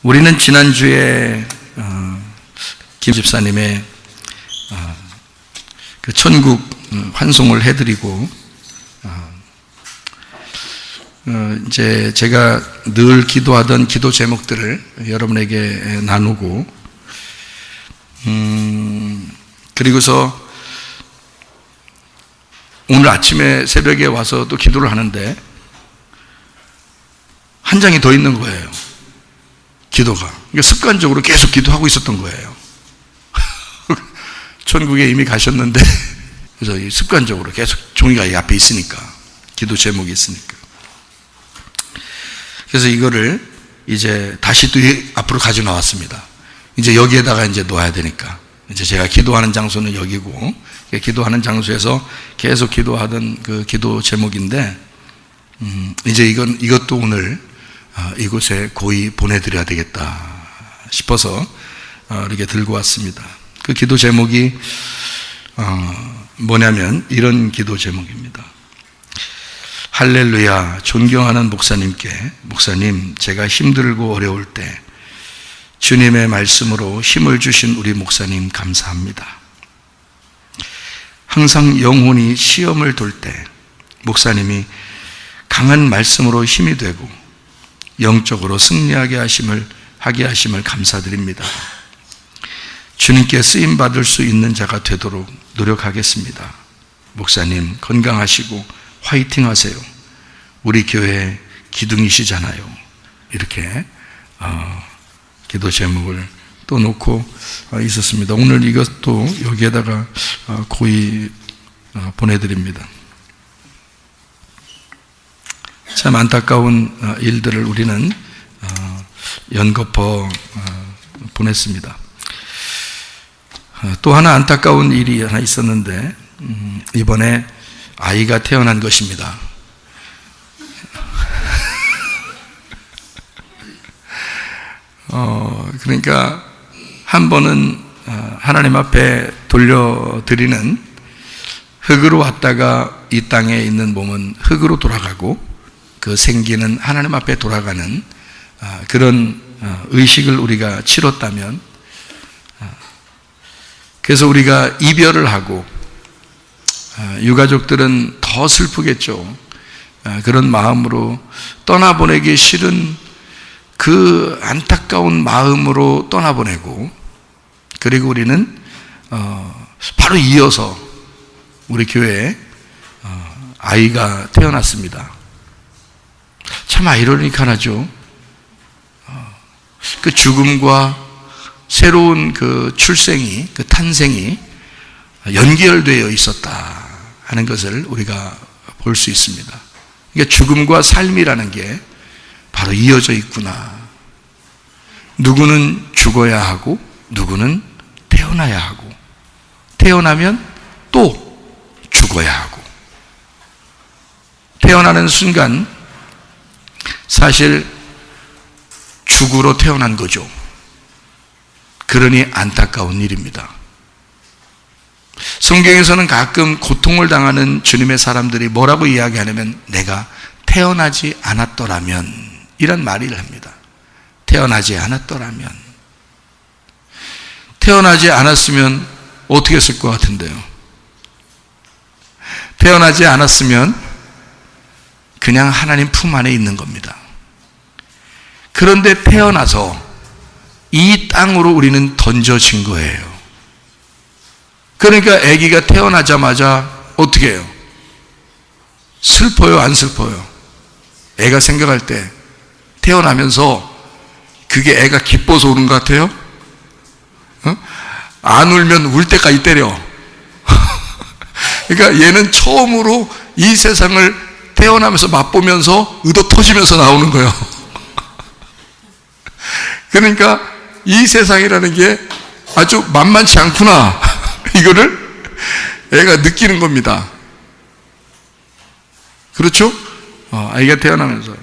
우리는 지난주에 김 집사님의 그 천국 환송을 해드리고 이제 제가 늘 기도하던 기도 제목들을 여러분에게 나누고 그리고서 오늘 아침에 새벽에 와서 또 기도를 하는데 한 장이 더 있는 거예요. 기도가. 그러니까 습관적으로 계속 기도하고 있었던 거예요. 천국에 이미 가셨는데 그래서 습관적으로 계속 종이가 이 앞에 있으니까, 기도 제목이 있으니까. 그래서 이거를 이제 다시 또 앞으로 가져 나왔습니다. 이제 여기에다가 이제 놓아야 되니까. 이제 제가 기도하는 장소는 여기고, 기도하는 장소에서 계속 기도하던 그 기도 제목인데, 이제 이것도 오늘 이곳에 고이 보내드려야 되겠다 싶어서 이렇게 들고 왔습니다. 그 기도 제목이 뭐냐면 이런 기도 제목입니다. 할렐루야. 존경하는 목사님께, 목사님, 제가 힘들고 어려울 때 주님의 말씀으로 힘을 주신 우리 목사님 감사합니다. 항상 영혼이 시험을 돌 때 목사님이 강한 말씀으로 힘이 되고 영적으로 승리하게 하심을 감사드립니다. 주님께 쓰임받을 수 있는 자가 되도록 노력하겠습니다. 목사님 건강하시고 화이팅 하세요. 우리 교회 기둥이시잖아요. 이렇게 기도 제목을 또 놓고 있었습니다. 오늘 이것도 여기에다가 고이 보내드립니다. 참 안타까운 일들을 우리는 연거푸 보냈습니다. 또 하나 안타까운 일이 하나 있었는데 이번에 아이가 태어난 것입니다. 그러니까 한 번은 하나님 앞에 돌려드리는, 흙으로 왔다가 이 땅에 있는 몸은 흙으로 돌아가고 그 생기는 하나님 앞에 돌아가는 그런 의식을 우리가 치렀다면, 그래서 우리가 이별을 하고 유가족들은 더 슬프겠죠. 그런 마음으로 떠나보내기 싫은 그 안타까운 마음으로 떠나보내고, 그리고 우리는 바로 이어서 우리 교회에 아이가 태어났습니다. 참 아이러니컬하죠. 그 죽음과 새로운 그 출생이, 그 탄생이 연결되어 있었다 하는 것을 우리가 볼 수 있습니다. 그러니까 죽음과 삶이라는 게 바로 이어져 있구나. 누구는 죽어야 하고 누구는 태어나야 하고, 태어나면 또 죽어야 하고. 태어나는 순간 사실 죽으로 태어난 거죠. 그러니 안타까운 일입니다. 성경에서는 가끔 고통을 당하는 주님의 사람들이 뭐라고 이야기하냐면, 내가 태어나지 않았더라면, 이런 말을 합니다. 태어나지 않았더라면. 태어나지 않았으면 어떻게 했을 것 같은데요? 태어나지 않았으면 그냥 하나님 품 안에 있는 겁니다. 그런데 태어나서 이 땅으로 우리는 던져진 거예요. 그러니까 아기가 태어나자마자 어떻게 해요? 슬퍼요, 안 슬퍼요? 애가 생각할 때 태어나면서 그게 애가 기뻐서 우는 것 같아요? 안 울면 울 때까지 때려. 그러니까 얘는 처음으로 이 세상을 태어나면서 맛보면서 의도 터지면서 나오는 거예요. 그러니까 이 세상이라는 게 아주 만만치 않구나, 이거를 애가 느끼는 겁니다. 그렇죠? 아이가 태어나면서.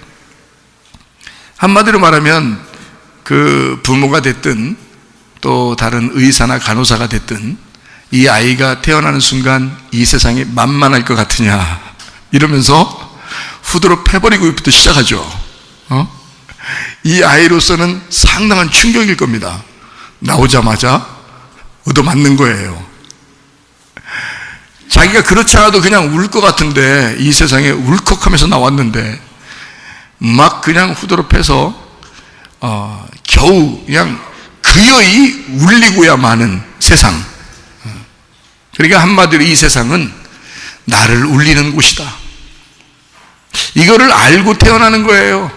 한마디로 말하면 그 부모가 됐든 또 다른 의사나 간호사가 됐든 이 아이가 태어나는 순간 이 세상이 만만할 것 같으냐 이러면서 후드로 패버리고부터 시작하죠. 이 아이로서는 상당한 충격일 겁니다. 나오자마자 얻어맞는 거예요. 자기가 그렇지 않아도 그냥 울 것 같은데, 이 세상에 울컥하면서 나왔는데 막 그냥 후드럽해서 겨우 그냥 그여이 울리고야 마는 세상. 그러니까 한마디로 이 세상은 나를 울리는 곳이다, 이거를 알고 태어나는 거예요.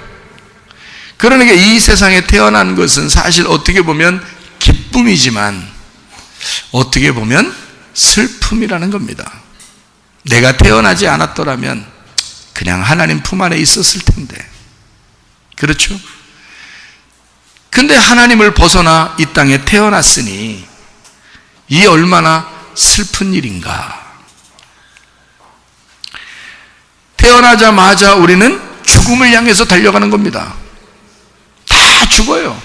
그러니까 이 세상에 태어난 것은 사실 어떻게 보면 기쁨이지만 어떻게 보면 슬픔이라는 겁니다. 내가 태어나지 않았더라면 그냥 하나님 품 안에 있었을 텐데, 그렇죠? 근데 하나님을 벗어나 이 땅에 태어났으니 이 얼마나 슬픈 일인가. 태어나자마자 우리는 죽음을 향해서 달려가는 겁니다. 다 죽어요.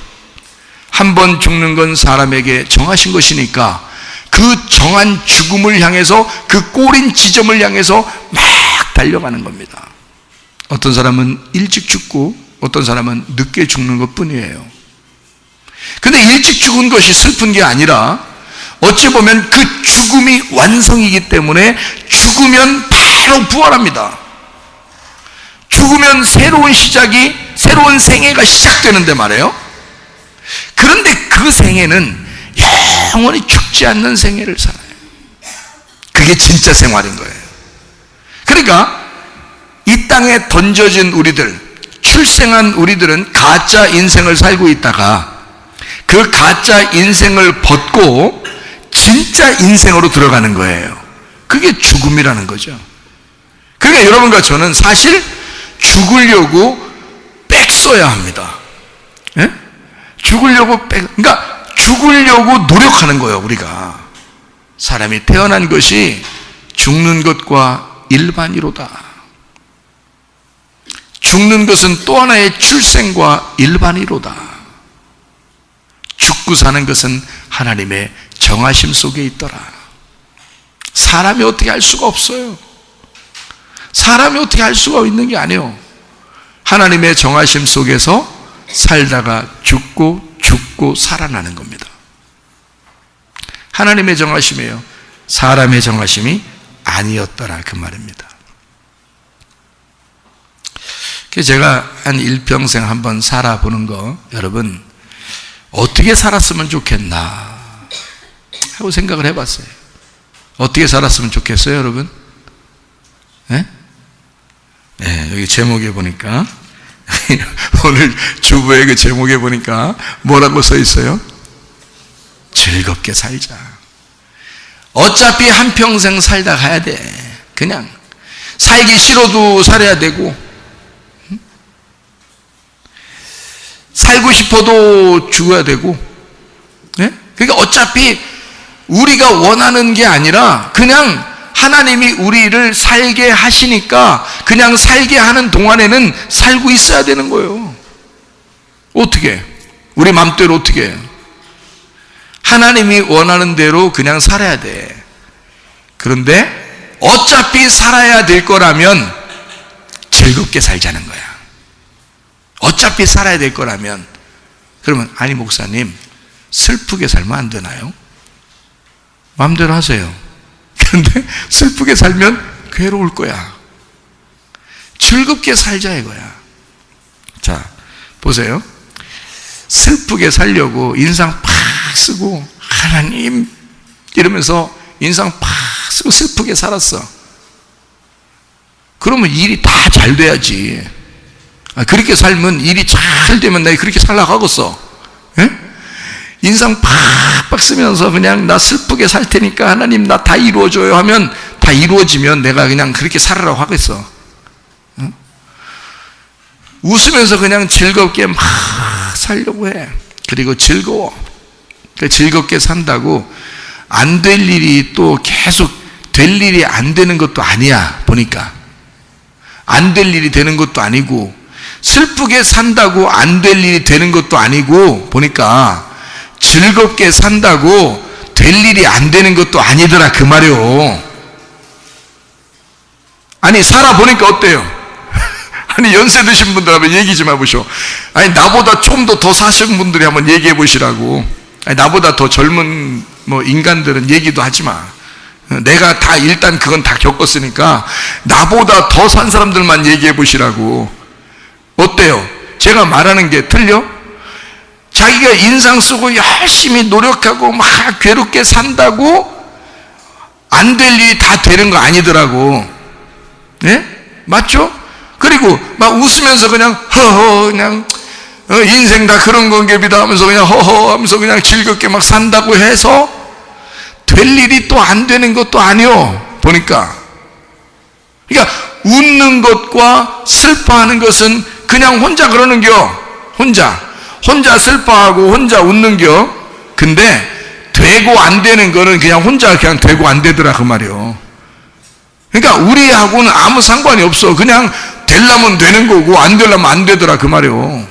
한 번 죽는 건 사람에게 정하신 것이니까 그 정한 죽음을 향해서, 그 꼬린 지점을 향해서 막 달려가는 겁니다. 어떤 사람은 일찍 죽고 어떤 사람은 늦게 죽는 것 뿐이에요. 근데 일찍 죽은 것이 슬픈 게 아니라 어찌 보면 그 죽음이 완성이기 때문에 죽으면 바로 부활합니다. 죽으면 새로운 시작이, 새로운 생애가 시작되는데 말이에요. 그런데 그 생애는 영원히 죽지 않는 생애를 살아요. 그게 진짜 생활인 거예요. 그러니까 이 땅에 던져진 우리들, 출생한 우리들은 가짜 인생을 살고 있다가 그 가짜 인생을 벗고 진짜 인생으로 들어가는 거예요. 그게 죽음이라는 거죠. 그러니까 여러분과 저는 사실 죽으려고 빽써야 합니다. 예? 그러니까 죽으려고 노력하는 거예요. 우리가 사람이 태어난 것이 죽는 것과 일반이로다. 죽는 것은 또 하나의 출생과 일반이로다. 죽고 사는 것은 하나님의 정하심 속에 있더라. 사람이 어떻게 할 수가 없어요. 사람이 어떻게 할 수가 있는 게 아니에요. 하나님의 정하심 속에서 살다가 죽고 살아나는 겁니다. 하나님의 정하심이에요. 사람의 정하심이 아니었더라, 그 말입니다. 제가 한 일평생 한번 살아보는 거, 여러분 어떻게 살았으면 좋겠나 하고 생각을 해봤어요. 어떻게 살았으면 좋겠어요, 여러분? 네? 네, 여기 제목에 보니까 오늘 주보의 그 제목에 보니까 뭐라고 써 있어요? 즐겁게 살자. 어차피 한평생 살다 가야 돼. 그냥 살기 싫어도 살아야 되고, 살고 싶어도 죽어야 되고, 네? 그러니까 어차피 우리가 원하는 게 아니라 그냥 하나님이 우리를 살게 하시니까 그냥 살게 하는 동안에는 살고 있어야 되는 거예요. 어떻게? 우리 맘대로 어떻게 해요? 하나님이 원하는 대로 그냥 살아야 돼. 그런데 어차피 살아야 될 거라면 즐겁게 살자는 거야. 어차피 살아야 될 거라면. 그러면 아니 목사님, 슬프게 살면 안 되나요? 마음대로 하세요. 그런데 슬프게 살면 괴로울 거야. 즐겁게 살자 이거야. 자, 보세요. 슬프게 살려고 인상 팍 쓰고 하나님 이러면서 인상 팍 쓰고 슬프게 살았어. 그러면 일이 다 잘 돼야지. 그렇게 살면 일이 잘 되면 내가 그렇게 살라고 하겠어. 예? 인상 팍팍 쓰면서 그냥 나 슬프게 살 테니까 하나님 나 다 이루어줘요 하면 다 이루어지면 내가 그냥 그렇게 살으라고 하겠어. 응? 웃으면서 그냥 즐겁게 막 살려고 해. 그리고 즐거워. 즐겁게 산다고 안 될 일이 또 계속 될 일이 안 되는 것도 아니야. 보니까 안 될 일이 되는 것도 아니고, 슬프게 산다고 안 될 일이 되는 것도 아니고, 보니까 즐겁게 산다고 될 일이 안 되는 것도 아니더라, 그 말이요. 아니 살아보니까 어때요? 아니, 연세 드신 분들 한번 얘기 좀 해보시오. 아니, 나보다 좀 더 사신 분들이 한번 얘기해 보시라고. 아니, 나보다 더 젊은 인간들은 얘기도 하지 마. 내가 다 일단 그건 다 겪었으니까 나보다 더 산 사람들만 얘기해 보시라고. 어때요? 제가 말하는 게 틀려? 자기가 인상 쓰고 열심히 노력하고 막 괴롭게 산다고 안 될 일이 다 되는 거 아니더라고. 예? 맞죠? 그리고 막 웃으면서 그냥 허허 그냥 인생 다 그런 건갑이다 하면서 그냥 허허 하면서 그냥 즐겁게 막 산다고 해서 될 일이 또 안 되는 것도 아니요. 보니까. 그러니까 웃는 것과 슬퍼하는 것은 그냥 혼자 그러는겨. 혼자 슬퍼하고 혼자 웃는겨. 근데 되고 안 되는 거는 그냥 혼자 그냥 되고 안 되더라 그 말이요. 그러니까 우리하고는 아무 상관이 없어. 그냥 되려면 되는 거고 안 되려면 안 되더라 그 말이요.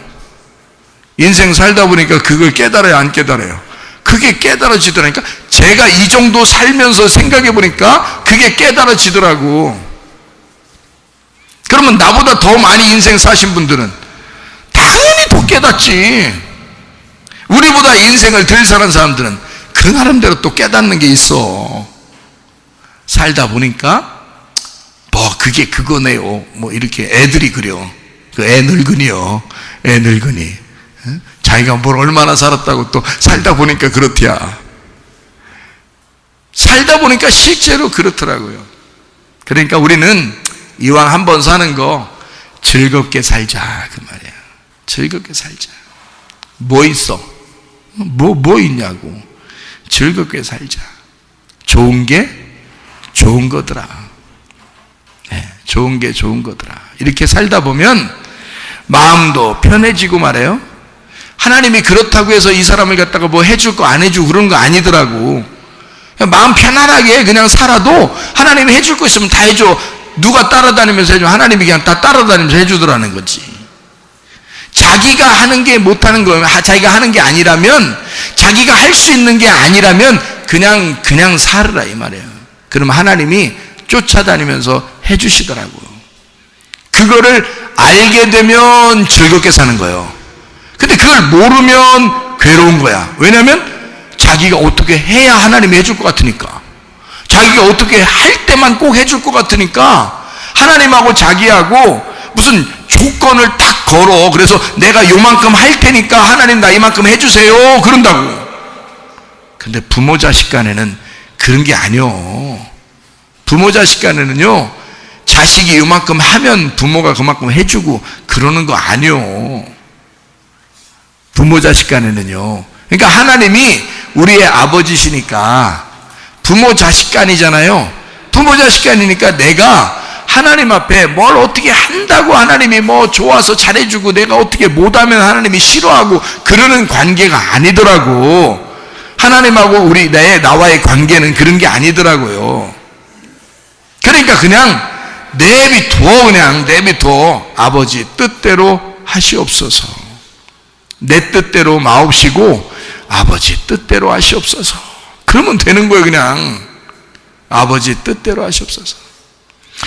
인생 살다 보니까 그걸 깨달아요, 안 깨달아요? 그게 깨달아지더라니까. 제가 이 정도 살면서 생각해 보니까 그게 깨달아지더라고. 그러면 나보다 더 많이 인생 사신 분들은 당연히 더 깨닫지. 우리보다 인생을 덜 사는 사람들은 그 나름대로 또 깨닫는 게 있어. 살다 보니까 그게 그거네요. 이렇게 애들이 그려. 그 애 늙은이요. 애 늙은이. 자기가 뭘 얼마나 살았다고 또 살다 보니까 그렇대야. 살다 보니까 실제로 그렇더라고요. 그러니까 우리는 이왕 한 번 사는 거 즐겁게 살자 그 말이야. 즐겁게 살자. 뭐 있어? 뭐 있냐고. 즐겁게 살자. 좋은 게 좋은 거더라. 네, 좋은 게 좋은 거더라. 이렇게 살다 보면 마음도 편해지고 말해요. 하나님이 그렇다고 해서 이 사람을 갖다가 뭐 해줄 거 안 해주고 그런 거 아니더라고. 그냥 마음 편안하게 그냥 살아도 하나님이 해줄 거 있으면 다 해줘. 누가 따라다니면서 해줘? 하나님이 그냥 다 따라다니면서 해주더라는 거지. 자기가 하는 게 못하는 거면, 자기가 하는 게 아니라면, 자기가 할 수 있는 게 아니라면 그냥 살으라 이 말이에요. 그러면 하나님이 쫓아다니면서 해주시더라고요. 그거를 알게 되면 즐겁게 사는 거예요. 근데 그걸 모르면 괴로운 거야. 왜냐하면 자기가 어떻게 해야 하나님이 해줄 것 같으니까, 자기가 어떻게 할 때만 꼭 해줄 것 같으니까 하나님하고 자기하고 무슨 조건을 딱 걸어. 그래서 내가 요만큼 할 테니까 하나님 나 이만큼 해주세요 그런다고. 근데 부모 자식 간에는 그런 게 아니요. 부모 자식 간에는요, 자식이 요만큼 하면 부모가 그만큼 해주고 그러는 거 아니요. 부모 자식 간에는요. 그러니까 하나님이 우리의 아버지시니까 부모 자식 간이잖아요. 부모 자식 간이니까 내가 하나님 앞에 뭘 어떻게 한다고 하나님이 뭐 좋아서 잘해주고 내가 어떻게 못하면 하나님이 싫어하고 그러는 관계가 아니더라고. 하나님하고 나와의 관계는 그런 게 아니더라고요. 그러니까 그냥 내비둬. 아버지 뜻대로 하시옵소서. 내 뜻대로 마옵시고 아버지 뜻대로 하시옵소서. 그러면 되는 거예요. 그냥 아버지 뜻대로 하시옵소서.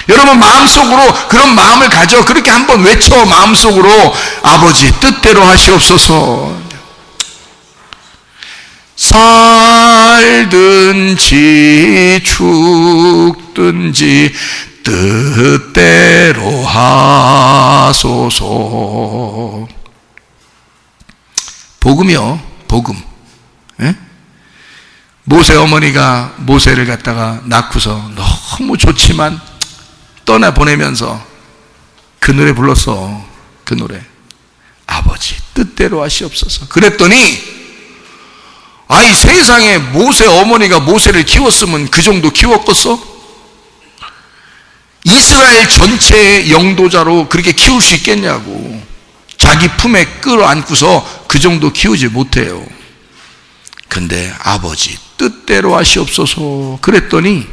여러분 마음속으로 그런 마음을 가져. 그렇게 한번 외쳐. 마음속으로 아버지 뜻대로 하시옵소서. 살든지 죽든지 뜻대로 하소서. 복음이요. 복음. 예? 모세 어머니가 모세를 갖다가 낳고서 너무 좋지만 떠나보내면서 그 노래 불렀어. 그 노래. 아버지 뜻대로 하시옵소서. 그랬더니 이 세상에 모세 어머니가 모세를 키웠으면 그 정도 키웠겠어? 이스라엘 전체의 영도자로 그렇게 키울 수 있겠냐고. 자기 품에 끌어안고서 그 정도 키우지 못해요. 근데 아버지 뜻대로 하시옵소서 그랬더니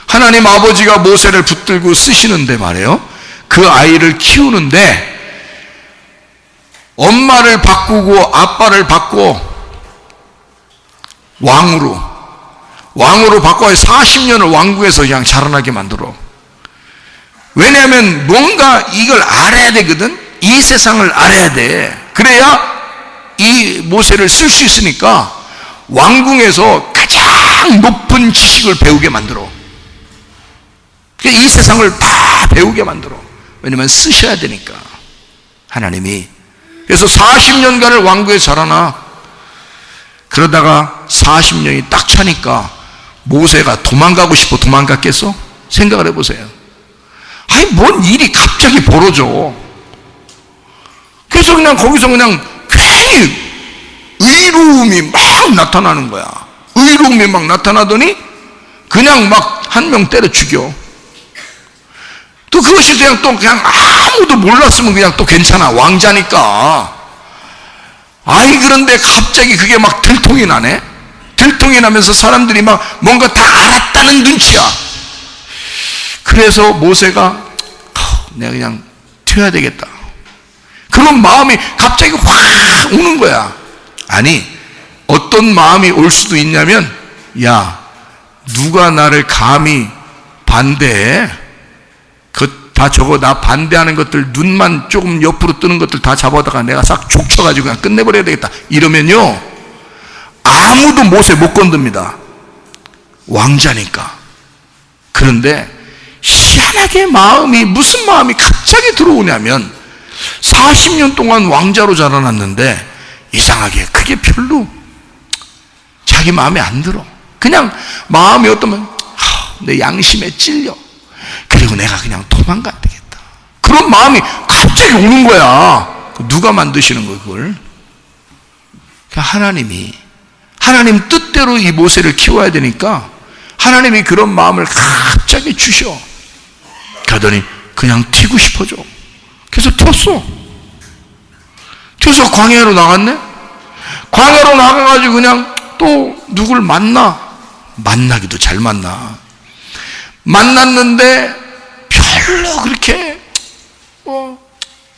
하나님 아버지가 모세를 붙들고 쓰시는데 말이에요. 그 아이를 키우는데 엄마를 바꾸고 아빠를 바꿔 왕으로 바꿔 40년을 왕국에서 그냥 자라나게 만들어. 왜냐하면 뭔가 이걸 알아야 되거든. 이 세상을 알아야 돼. 그래야 이 모세를 쓸 수 있으니까 왕궁에서 가장 높은 지식을 배우게 만들어. 이 세상을 다 배우게 만들어. 왜냐면 쓰셔야 되니까, 하나님이. 그래서 40년간을 왕궁에 자라나. 그러다가 40년이 딱 차니까 모세가 도망가고 싶어 도망갔겠어? 생각을 해보세요. 아니, 뭔 일이 갑자기 벌어져. 그래서 그냥 거기서 그냥 괜히 의로움이 막 나타나는 거야. 의로움이 막 나타나더니 그냥 막 한 명 때려 죽여. 또 그것이 그냥 또 그냥 아무도 몰랐으면 그냥 또 괜찮아. 왕자니까. 아이, 그런데 갑자기 그게 막 들통이 나네? 들통이 나면서 사람들이 막 뭔가 다 알았다는 눈치야. 그래서 모세가 내가 그냥 튀어야 되겠다. 그런 마음이 갑자기 확 오는 거야. 아니, 어떤 마음이 올 수도 있냐면, 야, 누가 나를 감히 반대해? 다 저거 나 반대하는 것들, 눈만 조금 옆으로 뜨는 것들 다 잡아다가 내가 싹 족쳐가지고 그냥 끝내버려야 되겠다. 이러면요, 아무도 모세 못 건듭니다. 왕자니까. 그런데 희한하게 무슨 마음이 갑자기 들어오냐면, 40년 동안 왕자로 자라났는데 이상하게 그게 별로 자기 마음에 안 들어. 그냥 마음이 어떠면 내 양심에 찔려. 그리고 내가 그냥 도망가야 되겠다. 그런 마음이 갑자기 오는 거야. 누가 만드시는 거야, 그걸? 하나님 뜻대로 이 모세를 키워야 되니까 하나님이 그런 마음을 갑자기 주셔. 그러더니 그냥 튀고 싶어져. 그래서 튀어서 광야로 나갔네? 광야로 나가가지고 그냥 또 누굴 만나기도 잘 만났는데 별로 그렇게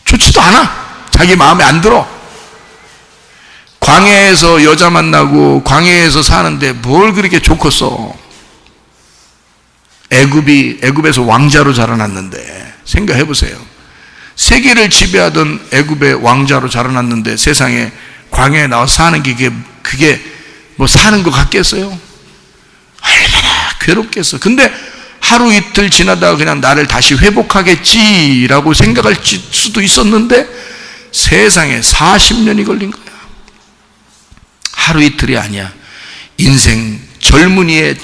좋지도 않아. 자기 마음에 안 들어. 광야에서 여자 만나고 광야에서 사는데 뭘 그렇게 좋겠어. 애굽에서 왕자로 자라났는데, 생각해 보세요. 세계를 지배하던 애굽의 왕자로 자라났는데 세상에 광야에 나와서 사는 게 그게 뭐 사는 것 같겠어요? 얼마나 괴롭겠어. 근데 하루 이틀 지나다가 그냥 나를 다시 회복하겠지라고 생각할 수도 있었는데 세상에 40년이 걸린 거야. 하루 이틀이 아니야. 젊은이의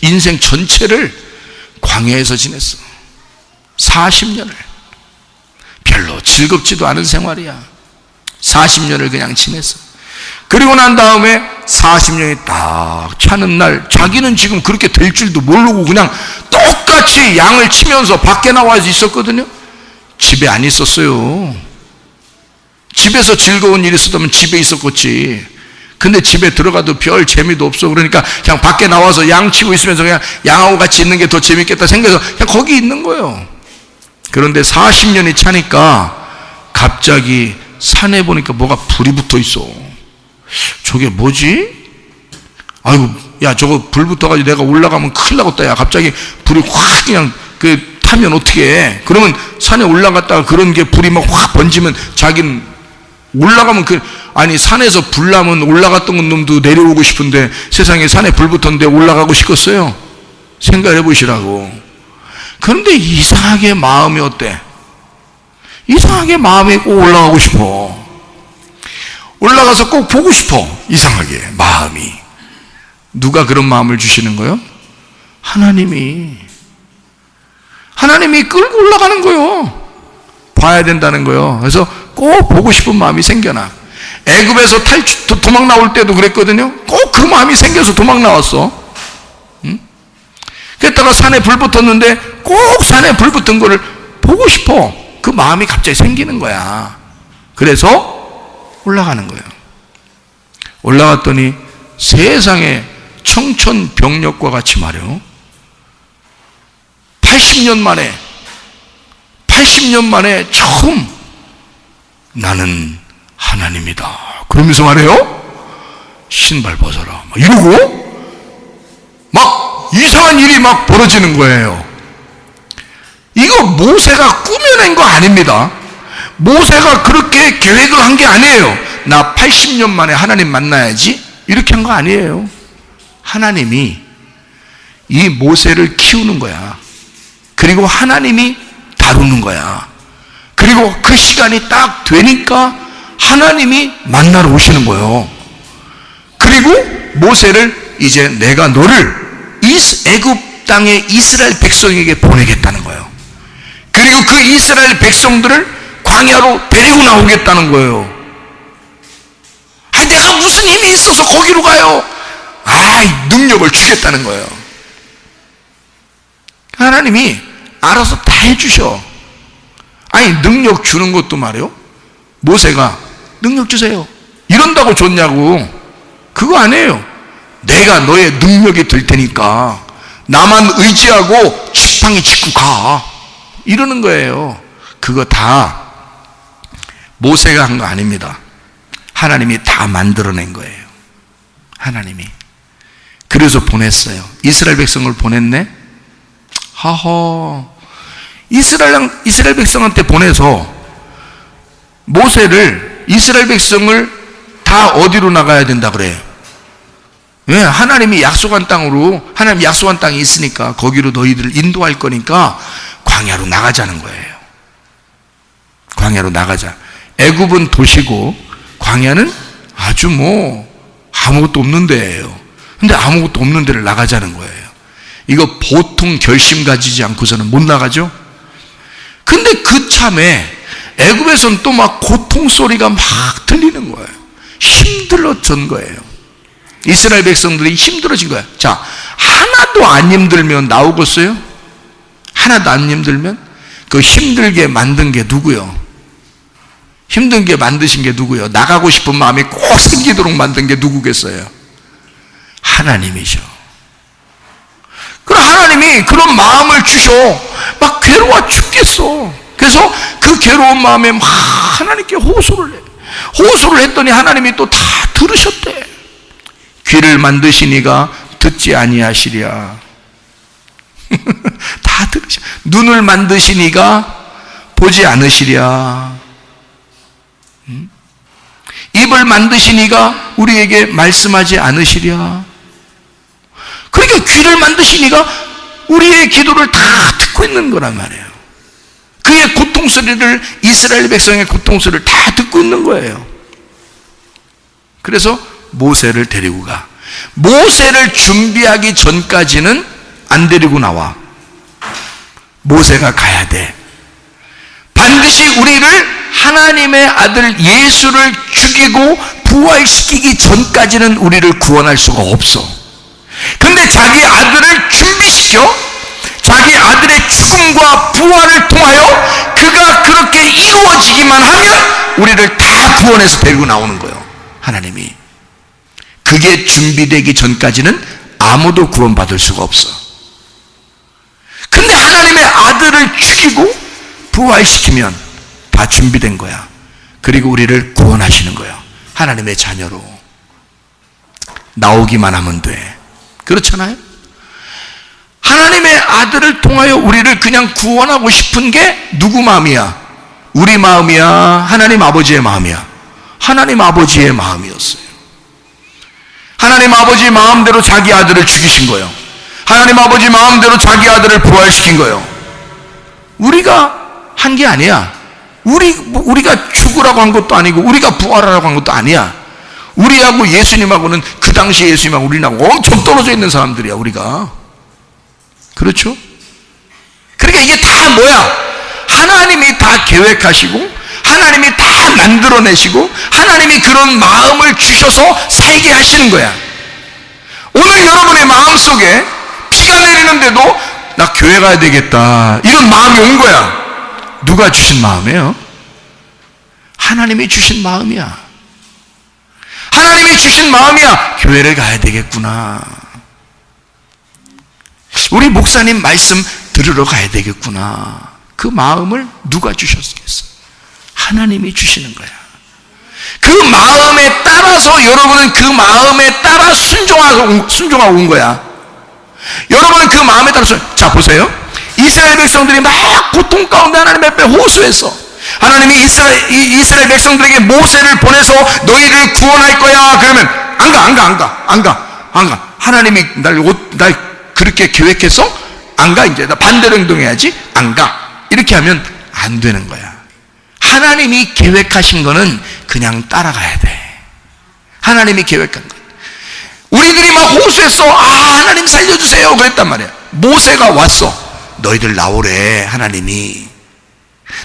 인생 전체를 광야에서 지냈어. 40년을. 별로 즐겁지도 않은 생활이야. 40년을 그냥 지냈어. 그리고 난 다음에 40년이 딱 차는 날, 자기는 지금 그렇게 될 줄도 모르고 그냥 똑같이 양을 치면서 밖에 나와 있었거든요. 집에 안 있었어요. 집에서 즐거운 일이 있었다면 집에 있었겠지. 근데 집에 들어가도 별 재미도 없어. 그러니까 그냥 밖에 나와서 양 치고 있으면서 그냥 양하고 같이 있는 게 더 재밌겠다 생각해서 그냥 거기 있는 거예요. 그런데 40년이 차니까 갑자기 산에 보니까 뭐가 불이 붙어 있어. 저게 뭐지? 아이고, 야, 저거 불 붙어가지고 내가 올라가면 큰일 나겠다. 야, 갑자기 불이 확 그냥 타면 어떻게 해? 그러면 산에 올라갔다가 그런 게 불이 막 확 번지면 자기는 올라가면 아니, 산에서 불 나면 올라갔던 놈도 내려오고 싶은데 세상에 산에 불 붙었는데 올라가고 싶겠어요? 생각해 보시라고. 그런데 이상하게 마음이 어때? 이상하게 마음이 꼭 올라가고 싶어. 올라가서 꼭 보고 싶어. 이상하게 마음이. 누가 그런 마음을 주시는 거예요? 하나님이 끌고 올라가는 거예요. 봐야 된다는 거예요. 그래서 꼭 보고 싶은 마음이 생겨나. 애굽에서 도망 나올 때도 그랬거든요. 꼭 그 마음이 생겨서 도망 나왔어. 응? 그랬다가 산에 불 붙었는데 꼭 산에 불 붙은 거를 보고 싶어. 그 마음이 갑자기 생기는 거야. 그래서 올라가는 거예요. 올라갔더니 세상에 청천벽력과 같이 말이요. 80년 만에 처음 나는 하나님이다. 그러면서 말해요. 신발 벗어라. 막 이러고 막 이상한 일이 막 벌어지는 거예요. 이거 모세가 꾸며낸 거 아닙니다. 모세가 그렇게 계획을 한 게 아니에요. 나 80년 만에 하나님 만나야지 이렇게 한 거 아니에요. 하나님이 이 모세를 키우는 거야. 그리고 하나님이 다루는 거야. 그리고 그 시간이 딱 되니까 하나님이 만나러 오시는 거예요. 그리고 모세를 이제 내가 너를 애굽 땅의 이스라엘 백성에게 보내겠다는 거예요. 그리고 그 이스라엘 백성들을 광야로 데리고 나오겠다는 거예요. 내가 무슨 힘이 있어서 거기로 가요? 능력을 주겠다는 거예요. 하나님이 알아서 다 해주셔. 능력 주는 것도 말이요, 모세가 능력 주세요 이런다고 줬냐고. 그거 아니에요. 내가 너의 능력이 될 테니까 나만 의지하고 지팡이 짚고 가 이러는 거예요. 그거 다 모세가 한 거 아닙니다. 하나님이 다 만들어낸 거예요. 하나님이. 그래서 보냈어요. 이스라엘 백성을 보냈네. 이스라엘 백성한테 보내서 모세를, 이스라엘 백성을 다 어디로 나가야 된다 그래요? 왜? 하나님이 약속한 땅으로, 하나님 약속한 땅이 있으니까 거기로 너희들을 인도할 거니까 광야로 나가자는 거예요. 광야로 나가자. 애굽은 도시고 광야는 아주 아무것도 없는 데예요. 근데 아무것도 없는 데를 나가자는 거예요. 이거 보통 결심 가지지 않고서는 못 나가죠? 근데 그 참에 애굽에서는 또 막 고통 소리가 막 들리는 거예요. 힘들어진 거예요. 이스라엘 백성들이 힘들어진 거예요. 자, 하나도 안 힘들면 나오겠어요? 하나도 안 힘들면? 그 힘들게 만든 게 누구요? 힘든 게 만드신 게 누구요? 나가고 싶은 마음이 꼭 생기도록 만든 게 누구겠어요? 하나님이죠. 그럼 하나님이 그런 마음을 주셔. 막 괴로워 죽겠어. 그래서 그 괴로운 마음에 막 하나님께 호소를 해. 호소를 했더니 하나님이 또 다 들으셨대. 귀를 만드시니가 듣지 아니하시랴. 다 들으셔. 눈을 만드시니가 보지 않으시랴. 입을 만드시니가 우리에게 말씀하지 않으시랴. 그러니까 귀를 만드시니가 우리의 기도를 다 듣고 있는 거란 말이에요. 그의 고통소리를, 이스라엘 백성의 고통소리를 다 듣고 있는 거예요. 그래서 모세를 데리고 가. 모세를 준비하기 전까지는 안 데리고 나와. 모세가 가야 돼. 반드시 우리를 하나님의 아들 예수를 죽이고 부활시키기 전까지는 우리를 구원할 수가 없어. 근데 자기 아들을 준비시켜 자기 아들의 죽음과 부활을 통하여 그가 그렇게 이루어지기만 하면 우리를 다 구원해서 데리고 나오는 거예요. 하나님이. 그게 준비되기 전까지는 아무도 구원받을 수가 없어. 근데 하나님의 아들을 죽이고 부활시키면 다 준비된 거야. 그리고 우리를 구원하시는 거야. 하나님의 자녀로 나오기만 하면 돼. 그렇잖아요? 하나님의 아들을 통하여 우리를 그냥 구원하고 싶은 게 누구 마음이야? 우리 마음이야? 하나님 아버지의 마음이야? 하나님 아버지의 마음이었어요. 하나님 아버지 마음대로 자기 아들을 죽이신 거예요. 하나님 아버지 마음대로 자기 아들을 부활시킨 거예요. 우리가 한 게 아니야. 우리가 죽으라고 한 것도 아니고 우리가 부활하라고 한 것도 아니야. 우리하고 예수님하고는 그 당시 예수님하고 우리하고 엄청 떨어져 있는 사람들이야. 우리가. 그렇죠? 그러니까 이게 다 뭐야? 하나님이 다 계획하시고 하나님이 다 만들어내시고 하나님이 그런 마음을 주셔서 살게 하시는 거야. 오늘 여러분의 마음속에 비가 내리는데도 나 교회 가야 되겠다 이런 마음이 온 거야. 누가 주신 마음이에요? 하나님이 주신 마음이야. 하나님이 주신 마음이야. 교회를 가야 되겠구나. 우리 목사님 말씀 들으러 가야 되겠구나. 그 마음을 누가 주셨겠어? 하나님이 주시는 거야. 그 마음에 따라서 여러분은 그 마음에 따라 순종하고 온 거야. 여러분은 그 마음에 따라서, 자 보세요. 이스라엘 백성들이 막 고통 가운데 하나님 앞에 호소했어. 하나님이 이스라엘 백성들에게 모세를 보내서 너희를 구원할 거야. 그러면 안 가. 하나님이 날 그렇게 계획해서 안 가. 이제 나 반대로 행동해야지. 안 가. 이렇게 하면 안 되는 거야. 하나님이 계획하신 거는 그냥 따라가야 돼. 하나님이 계획한 것. 우리들이 막 호소했어. 하나님 살려주세요. 그랬단 말이야. 모세가 왔어. 너희들 나오래. 하나님이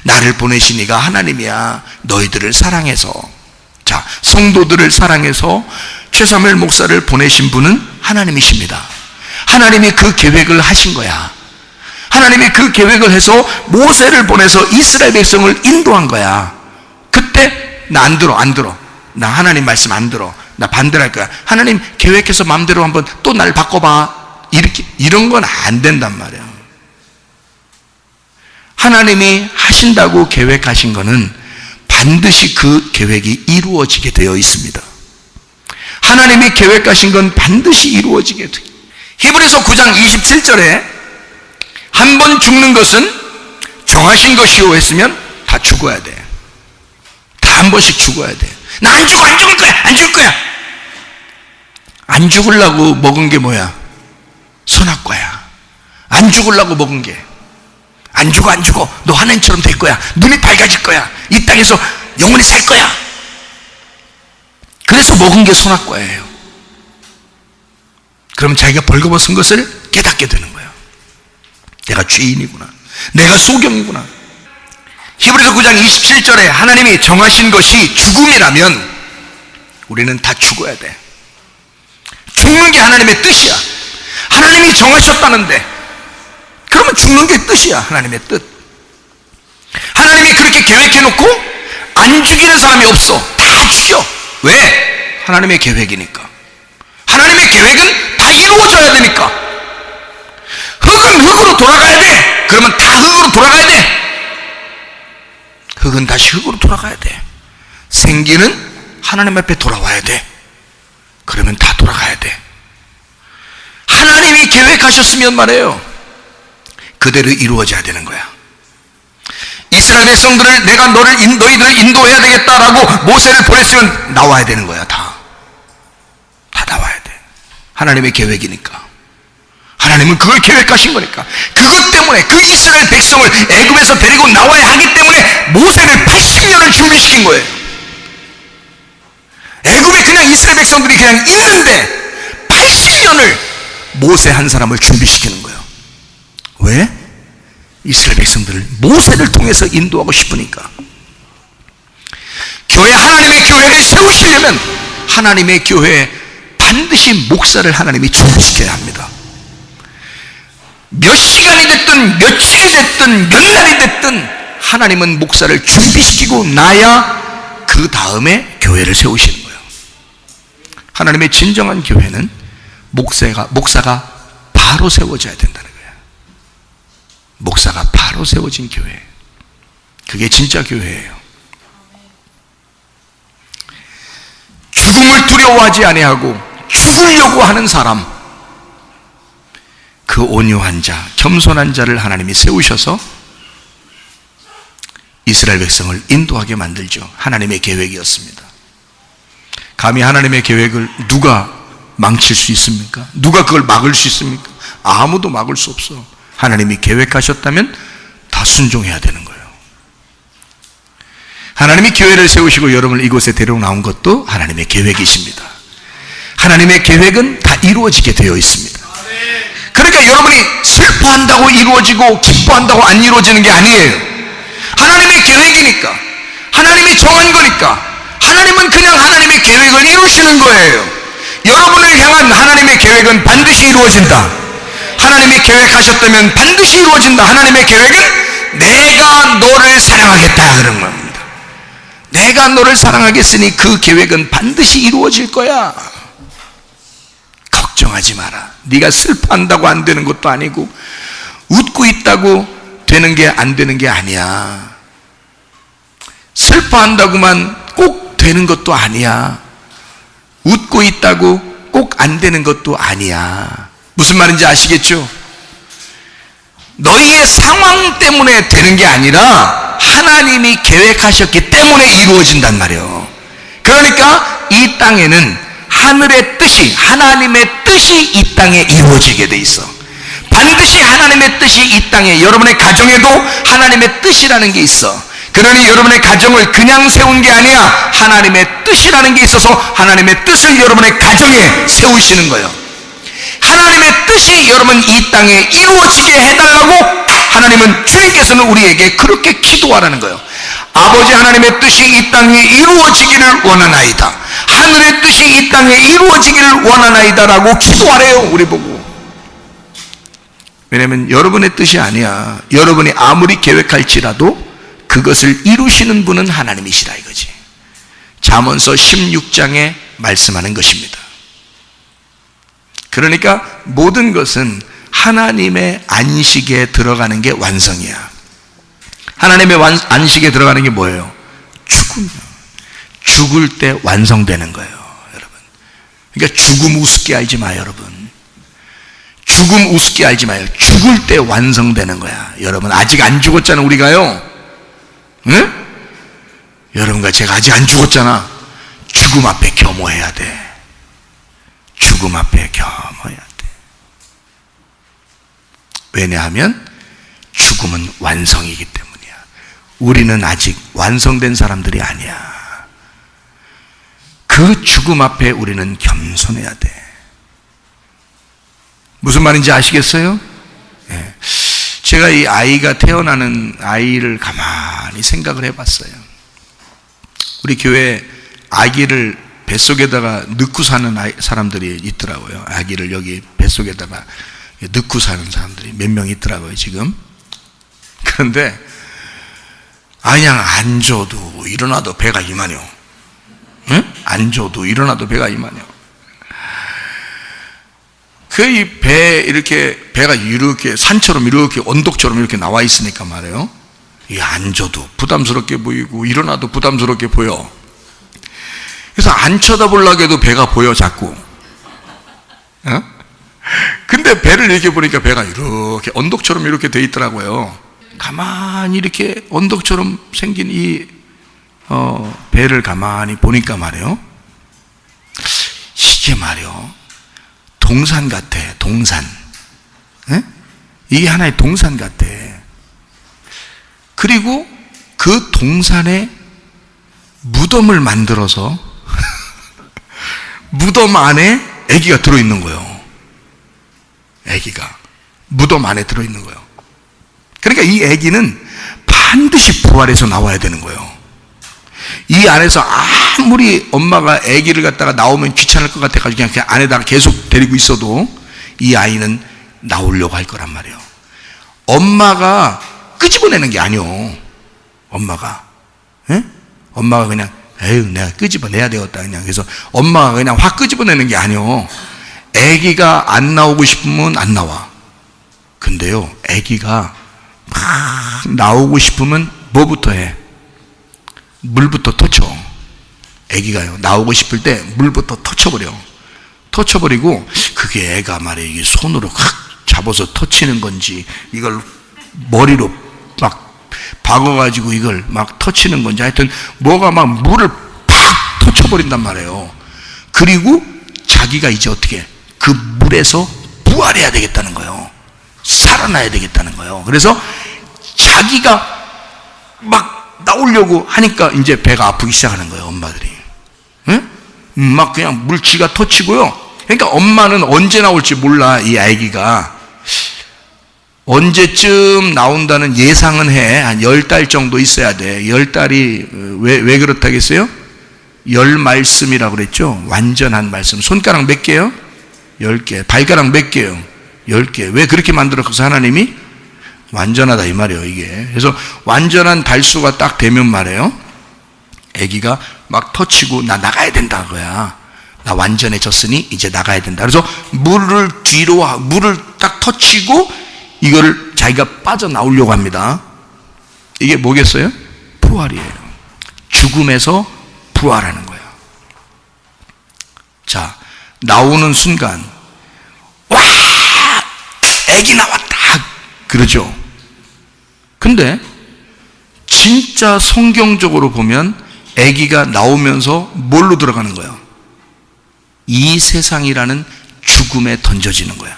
나를 보내신 이가 하나님이야. 너희들을 사랑해서, 자, 성도들을 사랑해서 최사무엘 목사를 보내신 분은 하나님이십니다. 하나님이 그 계획을 하신 거야. 하나님이 그 계획을 해서 모세를 보내서 이스라엘 백성을 인도한 거야. 그때 나 안 들어. 나 하나님 말씀 안 들어. 나 반대로 할 거야. 하나님 계획해서 마음대로 한번 또 날 바꿔봐. 이런 건 안 된단 말이야. 하나님이 하신다고 계획하신 거는 반드시 그 계획이 이루어지게 되어 있습니다. 하나님이 계획하신 건 반드시 이루어지게 돼. 히브리서 9장 27절에 한 번 죽는 것은 정하신 것이오 했으면 다 죽어야 돼. 다 한 번씩 죽어야 돼. 나 안 죽을 거야. 안 죽으려고 먹은 게 뭐야? 선악과야. 안 죽으려고 먹은 게. 안 죽어. 너 하나님처럼 될 거야. 눈이 밝아질 거야. 이 땅에서 영원히 살 거야. 그래서 먹은 게 선악과예요. 그럼 자기가 벌거벗은 것을 깨닫게 되는 거예요. 내가 죄인이구나. 내가 소경이구나. 히브리서 9장 27절에 하나님이 정하신 것이 죽음이라면 우리는 다 죽어야 돼. 죽는 게 하나님의 뜻이야. 하나님이 정하셨다는데 그러면 죽는 게 뜻이야. 하나님의 뜻. 하나님이 그렇게 계획해놓고 안 죽이는 사람이 없어. 다 죽여. 왜? 하나님의 계획이니까. 하나님의 계획은 다 이루어져야 되니까. 흙은 흙으로 돌아가야 돼. 그러면 다 흙으로 돌아가야 돼. 흙은 다시 흙으로 돌아가야 돼. 생기는 하나님 앞에 돌아와야 돼. 그러면 다 돌아가야 돼. 하나님이 계획하셨으면 말이에요. 그대로 이루어져야 되는 거야. 이스라엘 백성들을 내가 너희들을 인도해야 되겠다라고 모세를 보냈으면 나와야 되는 거야. 다 나와야 돼. 하나님의 계획이니까. 하나님은 그걸 계획하신 거니까. 그것 때문에 그 이스라엘 백성을 애굽에서 데리고 나와야 하기 때문에 모세를 80년을 준비시킨 거예요. 애굽에 그냥 이스라엘 백성들이 그냥 있는데 80년을 모세 한 사람을 준비시키는 거예요. 왜? 이스라엘 백성들을 모세를 통해서 인도하고 싶으니까. 교회, 하나님의 교회를 세우시려면 하나님의 교회에 반드시 목사를 하나님이 준비시켜야 합니다. 몇 시간이 됐든 며칠이 됐든 몇 날이 됐든 하나님은 목사를 준비시키고 나야 그 다음에 교회를 세우시는 거예요. 하나님의 진정한 교회는 목사가 바로 세워져야 된다는 거예요. 목사가 바로 세워진 교회. 그게 진짜 교회예요. 죽음을 두려워하지 아니하고 죽으려고 하는 사람, 그 온유한 자, 겸손한 자를 하나님이 세우셔서 이스라엘 백성을 인도하게 만들죠. 하나님의 계획이었습니다. 감히 하나님의 계획을 누가 망칠 수 있습니까? 누가 그걸 막을 수 있습니까? 아무도 막을 수 없어. 하나님이 계획하셨다면 다 순종해야 되는 거예요. 하나님이 교회를 세우시고 여러분을 이곳에 데리고 나온 것도 하나님의 계획이십니다. 하나님의 계획은 다 이루어지게 되어 있습니다. 그러니까 여러분이 슬퍼한다고 이루어지고 기뻐한다고 안 이루어지는 게 아니에요. 하나님의 계획이니까, 하나님이 정한 거니까 하나님은 그냥 하나님의 계획을 이루시는 거예요. 여러분을 향한 하나님의 계획은 반드시 이루어진다. 하나님이 계획하셨다면 반드시 이루어진다. 하나님의 계획은 내가 너를 사랑하겠다 그런 겁니다. 내가 너를 사랑하겠으니 그 계획은 반드시 이루어질 거야. 걱정하지 마라. 네가 슬퍼한다고 안 되는 것도 아니고 웃고 있다고 되는 게 안 되는 게 아니야. 슬퍼한다고만 꼭 되는 것도 아니야. 웃고 있다고 꼭 안 되는 것도 아니야. 무슨 말인지 아시겠죠? 너희의 상황 때문에 되는 게 아니라 하나님이 계획하셨기 때문에 이루어진단 말이에요. 그러니까 이 땅에는 하늘의 뜻이, 하나님의 뜻이 이 땅에 이루어지게 돼 있어. 반드시 하나님의 뜻이 이 땅에, 여러분의 가정에도 하나님의 뜻이라는 게 있어. 그러니 여러분의 가정을 그냥 세운 게 아니라 하나님의 뜻이라는 게 있어서 하나님의 뜻을 여러분의 가정에 세우시는 거예요. 하나님의 뜻이 여러분 이 땅에 이루어지게 해달라고 하나님은, 주님께서는 우리에게 그렇게 기도하라는 거예요. 아버지 하나님의 뜻이 이 땅에 이루어지기를 원하나이다, 하늘의 뜻이 이 땅에 이루어지기를 원하나이다 라고 기도하래요, 우리 보고. 왜냐하면 여러분의 뜻이 아니야. 여러분이 아무리 계획할지라도 그것을 이루시는 분은 하나님이시라 이거지. 잠언서 16장에 말씀하는 것입니다. 그러니까 모든 것은 하나님의 안식에 들어가는 게 완성이야. 하나님의 안식에 들어가는 게 뭐예요? 죽음이요. 죽을 때 완성되는 거예요, 여러분. 그러니까 죽음 우습게 알지 마요, 여러분. 죽음 우습게 알지 마요. 죽을 때 완성되는 거야. 여러분 아직 안 죽었잖아, 우리가요. 응? 여러분과 제가 아직 안 죽었잖아. 죽음 앞에 겸허해야 돼. 죽음 앞에 겸허해야 돼. 왜냐하면 죽음은 완성이기 때문이야. 우리는 아직 완성된 사람들이 아니야. 그 죽음 앞에 우리는 겸손해야 돼. 무슨 말인지 아시겠어요? 네. 제가 이 아이가 태어나는 아이를 가만히 생각을 해봤어요. 우리 교회에 아기를 뱃속에다가 넣고 사는 사람들이 있더라고요. 아기를 여기 뱃속에다가 넣고 사는 사람들이 몇 명 있더라고요, 지금. 그런데 그냥 앉아도 일어나도 배가 이만해요. 응? 앉아도 일어나도 배가 이만해요. 그 이 배, 이렇게 배가 이렇게 산처럼 이렇게 언덕처럼 이렇게 나와 있으니까 말이에요. 이 앉아도 부담스럽게 보이고 일어나도 부담스럽게 보여. 그래서 안 쳐다보려고 해도 배가 보여, 자꾸. 어? 근데 배를 이렇게 보니까 배가 이렇게 언덕처럼 이렇게 돼 있더라고요. 가만히 이렇게 언덕처럼 생긴 이 배를 가만히 보니까 말이에요. 이게 말이에요. 동산 같아, 동산. 에? 이게 하나의 동산 같아. 그리고 그 동산에 무덤을 만들어서 무덤 안에 아기가 들어있는 거예요. 아기가 무덤 안에 들어있는 거예요. 그러니까 이 아기는 반드시 부활해서 나와야 되는 거예요. 이 안에서 아무리 엄마가 아기를 갖다가 나오면 귀찮을 것 같아가지고 그냥 안에다가 계속 데리고 있어도 이 아이는 나오려고 할 거란 말이에요. 엄마가 끄집어내는 게 아니요. 엄마가 그냥 에휴 내가 끄집어내야 되겠다 그냥. 그래서 엄마가 그냥 확 끄집어내는 게 아니요. 아기가 안 나오고 싶으면 안 나와. 근데요, 아기가 막 나오고 싶으면 뭐부터 해? 물부터 터쳐. 아기가요, 나오고 싶을 때 물부터 터쳐버려. 터쳐버리고, 그게 애가 말이에요, 이게 손으로 확 잡아서 터치는 건지, 이걸 머리로 막 박아가지고 이걸 막 터치는 건지, 하여튼 뭐가 막 물을 팍 터쳐버린단 말이에요. 그리고 자기가 이제 어떻게 그 물에서 부활해야 되겠다는 거예요. 살아나야 되겠다는 거예요. 그래서 자기가 막 나오려고 하니까 이제 배가 아프기 시작하는 거예요, 엄마들이. 응? 막 그냥 물지가 터치고요. 그러니까 엄마는 언제 나올지 몰라. 이 아기가 언제쯤 나온다는 예상은 해. 한 10달 정도 있어야 돼. 10달이 왜 그렇다겠어요? 10말씀이라고 그랬죠. 완전한 말씀. 손가락 몇 개요? 10개. 발가락 몇 개요? 10개. 왜 그렇게 만들었어, 하나님이? 완전하다 이 말이에요, 이게. 그래서 완전한 달수가 딱 되면 말이에요, 아기가 막 터치고 나 나가야 된다 그거야. 나 완전해졌으니 이제 나가야 된다. 그래서 물을 딱 터치고 이거를 자기가 빠져나오려고 합니다. 이게 뭐겠어요? 부활이에요. 죽음에서 부활하는 거예요. 자, 나오는 순간 와! 아기 나왔다! 그러죠. 근데 진짜 성경적으로 보면 아기가 나오면서 뭘로 들어가는 거야? 이 세상이라는 죽음에 던져지는 거야.